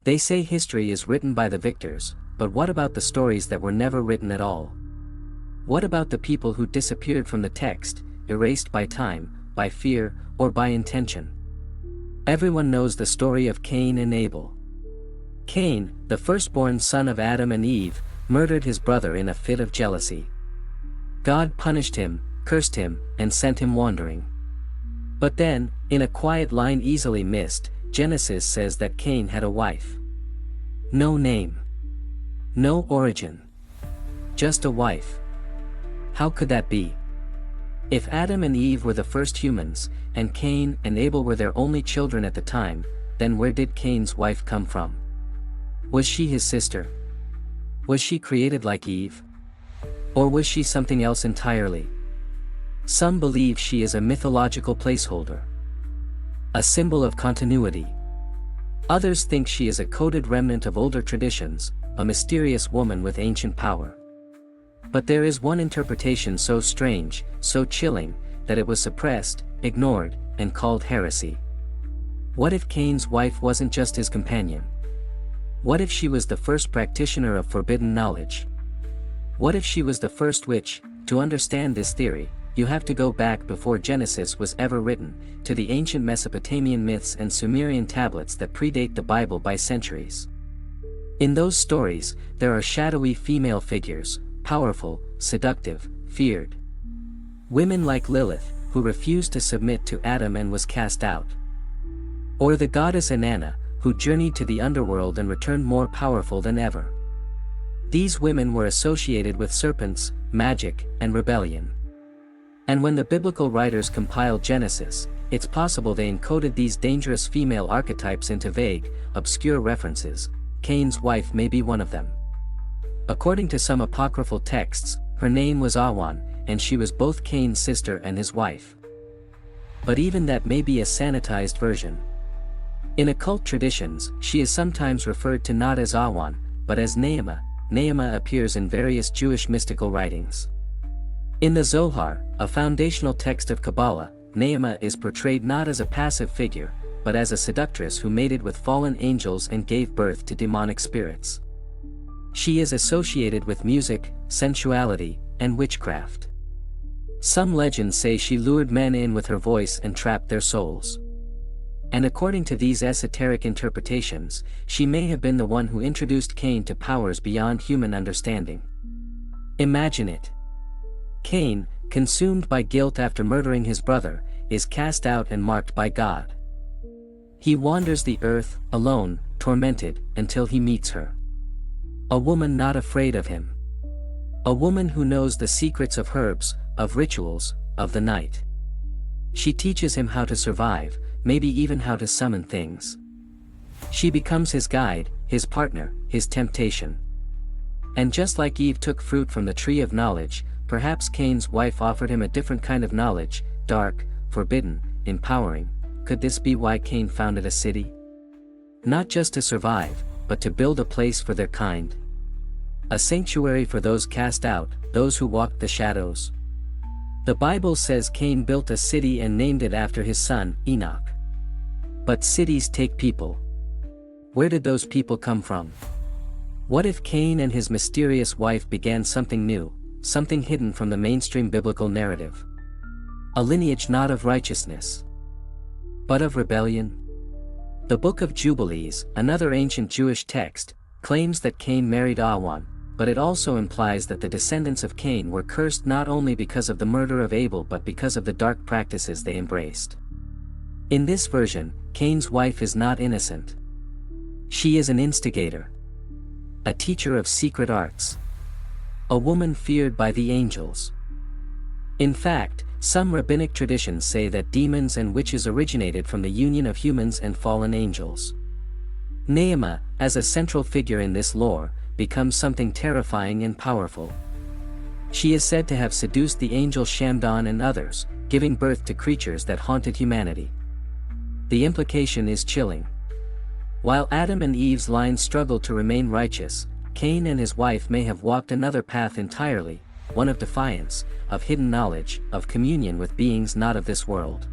They say history is written by the victors, but what about the stories that were never written at all? What about the people who disappeared from the text, erased by time, by fear, or by intention? Everyone knows the story of Cain and Abel. Cain, the firstborn son of Adam and Eve, murdered his brother in a fit of jealousy. God punished him, cursed him, and sent him wandering. But then, in a quiet line easily missed, Genesis says that Cain had a wife. No name. No origin. Just a wife. How could that be? If Adam and Eve were the first humans, and Cain and Abel were their only children at the time, then where did Cain's wife come from? Was she his sister? Was she created like Eve? Or was she something else entirely? Some believe she is a mythological placeholder, a symbol of continuity. Others think she is a coded remnant of older traditions, a mysterious woman with ancient power. But there is one interpretation so strange, so chilling, that it was suppressed, ignored, and called heresy. What if Cain's wife wasn't just his companion? What if she was the first practitioner of forbidden knowledge? What if she was the first witch? To understand this theory, you have to go back before Genesis was ever written, to the ancient Mesopotamian myths and Sumerian tablets that predate the Bible by centuries. In those stories, there are shadowy female figures, powerful, seductive, feared. Women like Lilith, who refused to submit to Adam and was cast out. Or the goddess Inanna, who journeyed to the underworld and returned more powerful than ever. These women were associated with serpents, magic, and rebellion. And when the biblical writers compiled Genesis, it's possible they encoded these dangerous female archetypes into vague, obscure references. Cain's wife may be one of them. According to some apocryphal texts, her name was Awan, and she was both Cain's sister and his wife. But even that may be a sanitized version. In occult traditions, she is sometimes referred to not as Awan, but as Naamah. Naamah appears in various Jewish mystical writings. In the Zohar, a foundational text of Kabbalah, Naamah is portrayed not as a passive figure, but as a seductress who mated with fallen angels and gave birth to demonic spirits. She is associated with music, sensuality, and witchcraft. Some legends say she lured men in with her voice and trapped their souls. And according to these esoteric interpretations, she may have been the one who introduced Cain to powers beyond human understanding. Imagine it. Cain, consumed by guilt after murdering his brother, is cast out and marked by God. He wanders the earth, alone, tormented, until he meets her. A woman not afraid of him. A woman who knows the secrets of herbs, of rituals, of the night. She teaches him how to survive, maybe even how to summon things. She becomes his guide, his partner, his temptation. And just like Eve took fruit from the tree of knowledge, perhaps Cain's wife offered him a different kind of knowledge, dark, forbidden, empowering. Could this be why Cain founded a city? Not just to survive, but to build a place for their kind. A sanctuary for those cast out, those who walked the shadows. The Bible says Cain built a city and named it after his son, Enoch. But cities take people. Where did those people come from? What if Cain and his mysterious wife began something new, something hidden from the mainstream biblical narrative? A lineage not of righteousness, but of rebellion? The Book of Jubilees, another ancient Jewish text, claims that Cain married Awan, but it also implies that the descendants of Cain were cursed not only because of the murder of Abel but because of the dark practices they embraced. In this version, Cain's wife is not innocent. She is an instigator, a teacher of secret arts, a woman feared by the angels. In fact, some rabbinic traditions say that demons and witches originated from the union of humans and fallen angels. Naamah, as a central figure in this lore, becomes something terrifying and powerful. She is said to have seduced the angel Shamdon and others, giving birth to creatures that haunted humanity. The implication is chilling. While Adam and Eve's line struggled to remain righteous, Cain and his wife may have walked another path entirely, one of defiance, of hidden knowledge, of communion with beings not of this world.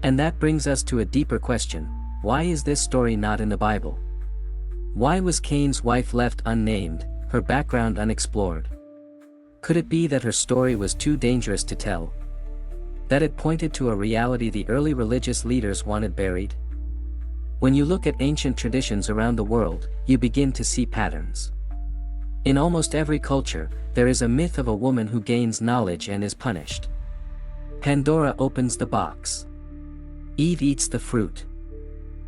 And that brings us to a deeper question: why is this story not in the Bible? Why was Cain's wife left unnamed, her background unexplored? Could it be that her story was too dangerous to tell? That it pointed to a reality the early religious leaders wanted buried? When you look at ancient traditions around the world, you begin to see patterns. In almost every culture, there is a myth of a woman who gains knowledge and is punished. Pandora opens the box. Eve eats the fruit.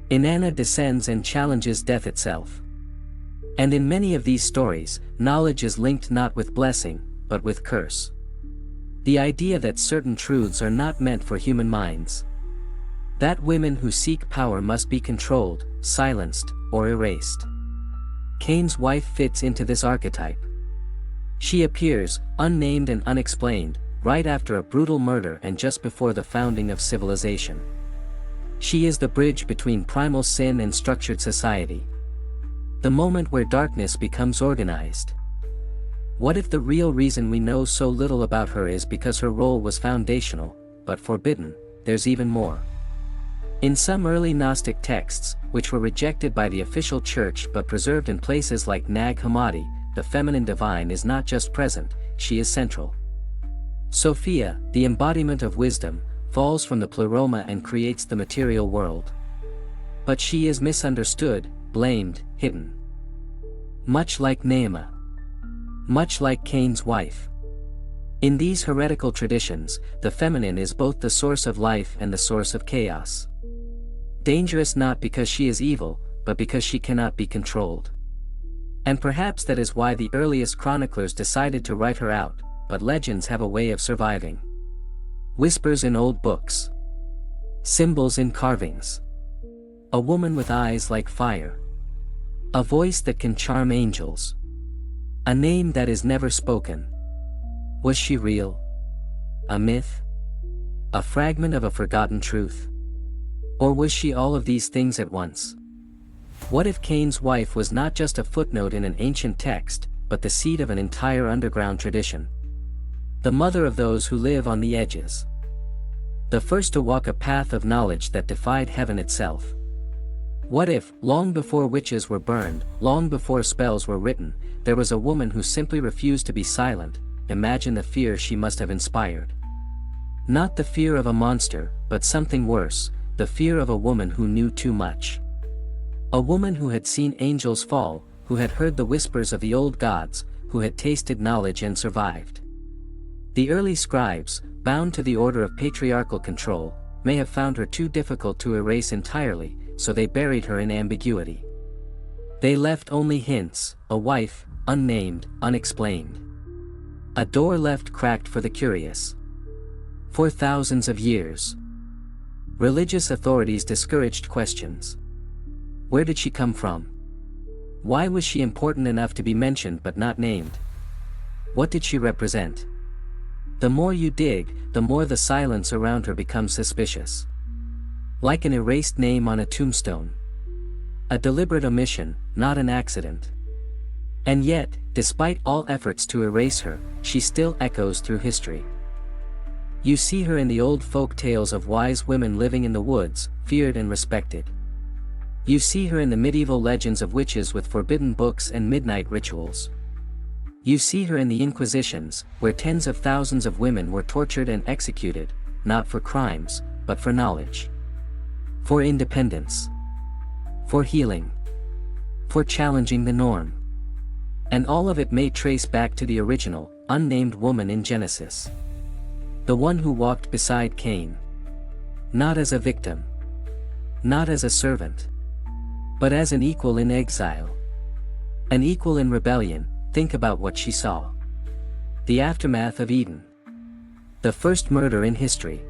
Inanna descends and challenges death itself. And in many of these stories, knowledge is linked not with blessing, but with curse. The idea that certain truths are not meant for human minds. That women who seek power must be controlled, silenced, or erased. Cain's wife fits into this archetype. She appears, unnamed and unexplained, right after a brutal murder and just before the founding of civilization. She is the bridge between primal sin and structured society. The moment where darkness becomes organized. What if the real reason we know so little about her is because her role was foundational, but forbidden? There's even more. In some early Gnostic texts, which were rejected by the official church but preserved in places like Nag Hammadi, the feminine divine is not just present, she is central. Sophia, the embodiment of wisdom, falls from the pleroma and creates the material world. But she is misunderstood, blamed, hidden. Much like Naamah. Much like Cain's wife. In these heretical traditions, the feminine is both the source of life and the source of chaos. Dangerous not because she is evil, but because she cannot be controlled. And perhaps that is why the earliest chroniclers decided to write her out, but legends have a way of surviving. Whispers in old books. Symbols in carvings. A woman with eyes like fire. A voice that can charm angels. A name that is never spoken. Was she real? A myth? A fragment of a forgotten truth? Or was she all of these things at once? What if Cain's wife was not just a footnote in an ancient text, but the seed of an entire underground tradition? The mother of those who live on the edges. The first to walk a path of knowledge that defied heaven itself. What if, long before witches were burned, long before spells were written, there was a woman who simply refused to be silent? Imagine the fear she must have inspired. Not the fear of a monster, but something worse, the fear of a woman who knew too much. A woman who had seen angels fall, who had heard the whispers of the old gods, who had tasted knowledge and survived. The early scribes, bound to the order of patriarchal control, may have found her too difficult to erase entirely, so they buried her in ambiguity. They left only hints, a wife, unnamed, unexplained. A door left cracked for the curious. For thousands of years, religious authorities discouraged questions. Where did she come from? Why was she important enough to be mentioned but not named? What did she represent? The more you dig, the more the silence around her becomes suspicious. Like an erased name on a tombstone. A deliberate omission, not an accident. And yet, despite all efforts to erase her, she still echoes through history. You see her in the old folk tales of wise women living in the woods, feared and respected. You see her in the medieval legends of witches with forbidden books and midnight rituals. You see her in the Inquisitions, where tens of thousands of women were tortured and executed, not for crimes, but for knowledge. For independence. For healing. For challenging the norm. And all of it may trace back to the original, unnamed woman in Genesis. The one who walked beside Cain. Not as a victim. Not as a servant. But as an equal in exile. An equal in rebellion. Think about what she saw. The aftermath of Eden. The first murder in history.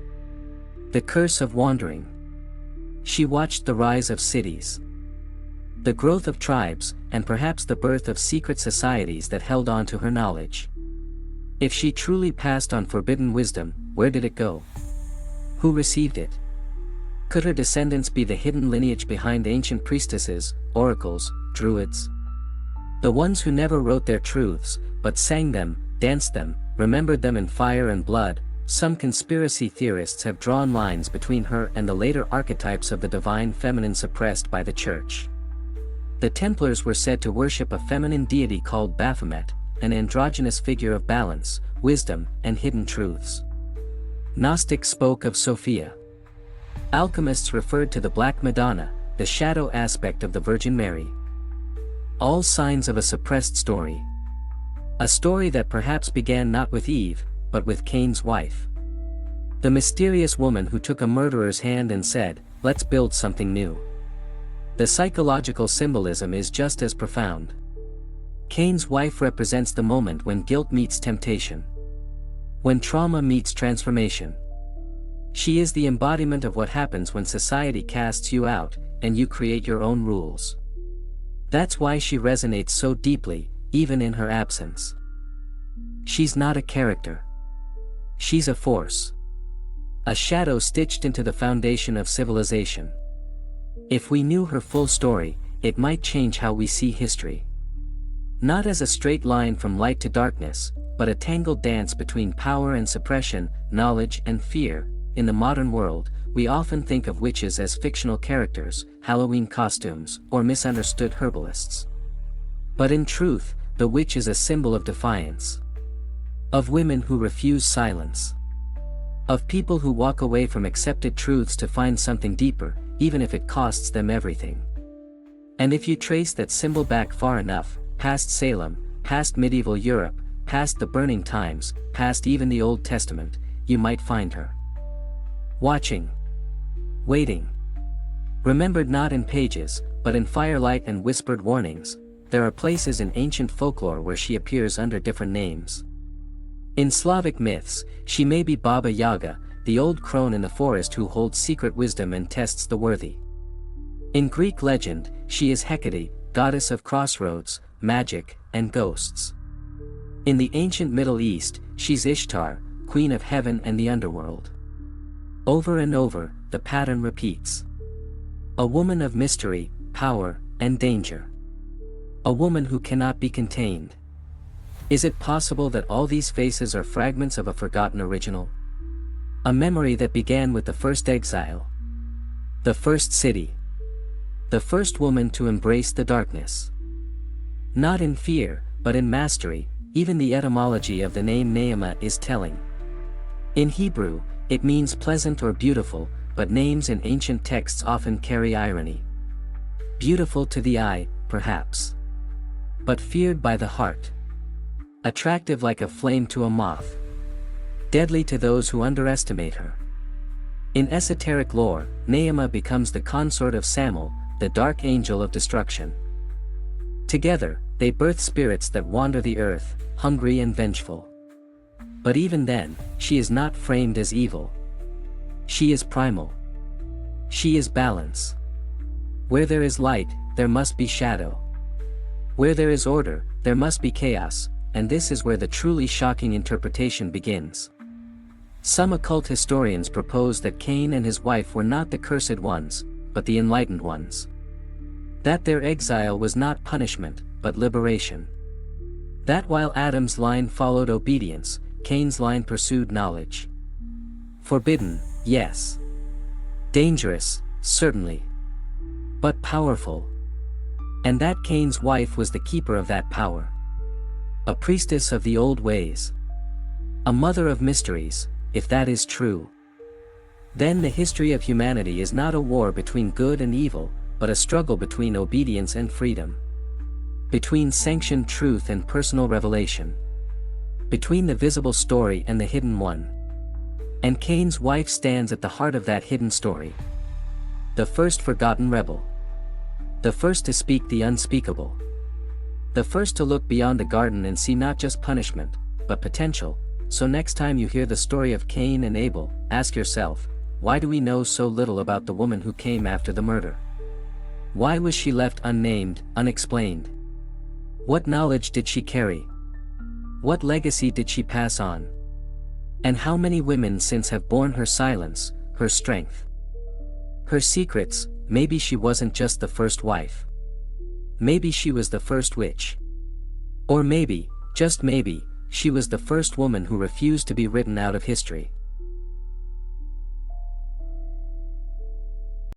The curse of wandering. She watched the rise of cities. The growth of tribes, and perhaps the birth of secret societies that held on to her knowledge. If she truly passed on forbidden wisdom, where did it go? Who received it? Could her descendants be the hidden lineage behind ancient priestesses, oracles, druids? The ones who never wrote their truths, but sang them, danced them, remembered them in fire and blood. Some conspiracy theorists have drawn lines between her and the later archetypes of the divine feminine suppressed by the church. The Templars were said to worship a feminine deity called Baphomet, an androgynous figure of balance, wisdom, and hidden truths. Gnostics spoke of Sophia. Alchemists referred to the Black Madonna, the shadow aspect of the Virgin Mary. All signs of a suppressed story. A story that perhaps began not with Eve, but with Cain's wife. The mysterious woman who took a murderer's hand and said, "Let's build something new." The psychological symbolism is just as profound. Cain's wife represents the moment when guilt meets temptation. When trauma meets transformation. She is the embodiment of what happens when society casts you out, and you create your own rules. That's why she resonates so deeply, even in her absence. She's not a character. She's a force. A shadow stitched into the foundation of civilization. If we knew her full story, it might change how we see history. Not as a straight line from light to darkness, but a tangled dance between power and suppression, knowledge and fear. In the modern world, we often think of witches as fictional characters, Halloween costumes, or misunderstood herbalists. But in truth, the witch is a symbol of defiance. Of women who refuse silence. Of people who walk away from accepted truths to find something deeper, even if it costs them everything. And if you trace that symbol back far enough, past Salem, past medieval Europe, past the burning times, past even the Old Testament, you might find her. Watching. Waiting. Remembered not in pages, but in firelight and whispered warnings. There are places in ancient folklore where she appears under different names. In Slavic myths, she may be Baba Yaga, the old crone in the forest who holds secret wisdom and tests the worthy. In Greek legend, she is Hecate, goddess of crossroads, magic, and ghosts. In the ancient Middle East, she's Ishtar, queen of heaven and the underworld. Over and over, the pattern repeats. A woman of mystery, power, and danger. A woman who cannot be contained. Is it possible that all these faces are fragments of a forgotten original? A memory that began with the first exile. The first city. The first woman to embrace the darkness. Not in fear, but in mastery. Even the etymology of the name Naamah is telling. In Hebrew, it means pleasant or beautiful, but names in ancient texts often carry irony. Beautiful to the eye, perhaps. But feared by the heart. Attractive like a flame to a moth. Deadly to those who underestimate her. In esoteric lore, Naamah becomes the consort of Samhael, the dark angel of destruction. Together, they birth spirits that wander the earth, hungry and vengeful. But even then, she is not framed as evil. She is primal. She is balance. Where there is light, there must be shadow. Where there is order, there must be chaos, and this is where the truly shocking interpretation begins. Some occult historians propose that Cain and his wife were not the cursed ones, but the enlightened ones. That their exile was not punishment, but liberation. That while Adam's line followed obedience, Cain's line pursued knowledge. Forbidden, yes. Dangerous, certainly. But powerful. And that Cain's wife was the keeper of that power. A priestess of the old ways. A mother of mysteries, if that is true. Then the history of humanity is not a war between good and evil, but a struggle between obedience and freedom. Between sanctioned truth and personal revelation. Between the visible story and the hidden one. And Cain's wife stands at the heart of that hidden story. The first forgotten rebel. The first to speak the unspeakable. The first to look beyond the garden and see not just punishment, but potential. So next time you hear the story of Cain and Abel, ask yourself, why do we know so little about the woman who came after the murder? Why was she left unnamed, unexplained? What knowledge did she carry? What legacy did she pass on? And how many women since have borne her silence, her strength? Her secrets. Maybe she wasn't just the first wife. Maybe she was the first witch. Or maybe, just maybe, she was the first woman who refused to be written out of history.